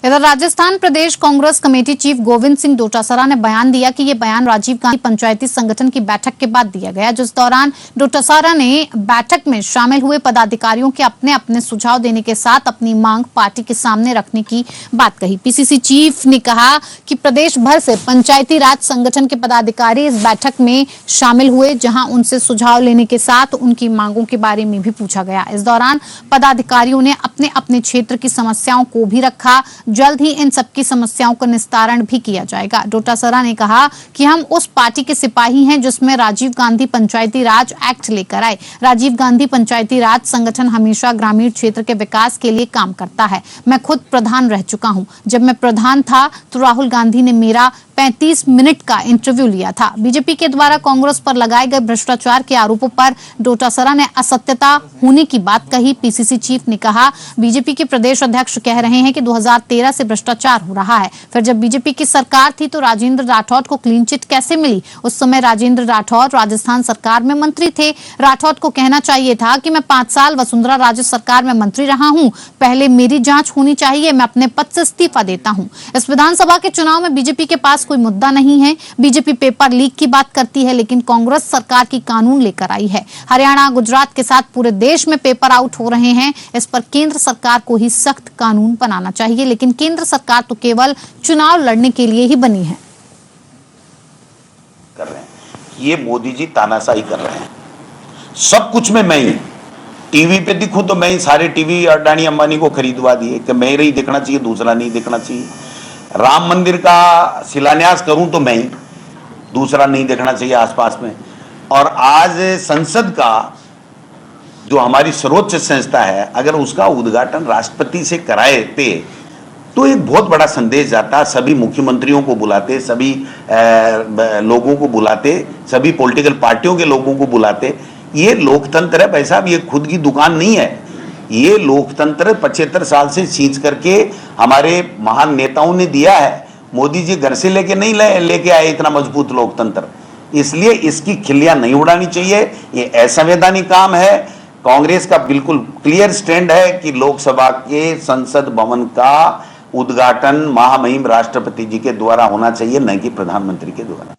इधर राजस्थान प्रदेश Congress committee chief Govind Singh Dotasra ने बयान दिया कि ये बयान राजीव गांधी पंचायती संगठन की बैठक के बाद दिया गया, जिस दौरान डोटासरा ने बैठक में शामिल हुए पदाधिकारियों के अपने अपने सुझाव देने के साथ अपनी मांग पार्टी के सामने रखने की बात कही। पीसीसी चीफ ने कहा कि प्रदेश भर से पंचायती राज संगठन के पदाधिकारी इस बैठक में शामिल हुए, जहां उनसे सुझाव लेने के साथ उनकी मांगों के बारे में भी पूछा गया। इस दौरान पदाधिकारियों ने अपने अपने क्षेत्र की समस्याओं को भी रखा। जल्द ही इन सबकी समस्याओं का निस्तारण भी किया जाएगा। डोटासरा ने कहा कि हम उस पार्टी के सिपाही हैं जिसमें राजीव गांधी पंचायती राज एक्ट लेकर आए। राजीव गांधी पंचायती राज संगठन हमेशा ग्रामीण क्षेत्र के विकास के लिए काम करता है। मैं खुद प्रधान रह चुका हूं। जब मैं प्रधान था तो राहुल गांधी ने मेरा 35 मिनट का इंटरव्यू लिया था। बीजेपी के द्वारा कांग्रेस पर लगाए गए भ्रष्टाचार के आरोपों पर डोटासरा ने असत्यता होने की बात कही। पीसीसी चीफ ने कहा, बीजेपी के प्रदेश अध्यक्ष कह रहे हैं कि 2013 से भ्रष्टाचार हो रहा है। फिर जब बीजेपी की सरकार थी तो राजेंद्र राठौड़ को क्लीन चिट कैसे मिली? उस समय राजेंद्र राठौड़ राजस्थान सरकार में मंत्री थे। राठौड़ को कहना चाहिए था कि मैं 5 साल वसुंधरा राजे सरकार में मंत्री रहा हूं, पहले मेरी जांच होनी चाहिए, मैं अपने पद से इस्तीफा देता हूं। इस विधानसभा के चुनाव में बीजेपी के पास कोई मुद्दा नहीं है। बीजेपी पेपर लीक की बात करती है, लेकिन कांग्रेस सरकार की कानून लेकर आई है। हरियाणा, गुजरात के साथ पूरे देश में पेपर आउट हो रहे हैं। इस पर केंद्र सरकार को ही सख्त कानून बनाना चाहिए, लेकिन केंद्र सरकार तो केवल चुनाव लड़ने के लिए ही बनी है। कर रहे हैं ये मोदी जी तानाशाही कर रहे हैं। सब कुछ में मैं ही टीवी पे दिखूं तो मैं ही सारे टीवी अडानी अंबानी को खरीदवा दिए कि मेरे ही दिखना चाहिए, दूसरा नहीं दिखना चाहिए। राम मंदिर का शिलान्यास करूं तो मैं ही, दूसरा नहीं देखना चाहिए आसपास में। और आज संसद का जो हमारी सर्वोच्च संस्था है, अगर उसका उद्घाटन राष्ट्रपति से कराते तो एक बहुत बड़ा संदेश जाता। सभी मुख्यमंत्रियों को बुलाते, सभी लोगों को बुलाते, सभी पॉलिटिकल पार्टियों के लोगों को बुलाते। ये लोकतंत्र है भाई साहब, ये खुद की दुकान नहीं है। ये लोकतंत्र 75 साल से सींच करके हमारे महान नेताओं ने दिया है। मोदी जी घर से लेके नहीं लेके आए इतना मजबूत लोकतंत्र, इसलिए इसकी खिल्लियां नहीं उड़ानी चाहिए। ये असंवैधानिक काम है। कांग्रेस का बिल्कुल क्लियर स्टैंड है कि लोकसभा के संसद भवन का उद्घाटन महामहिम राष्ट्रपति जी के द्वारा होना चाहिए, न कि प्रधानमंत्री के द्वारा।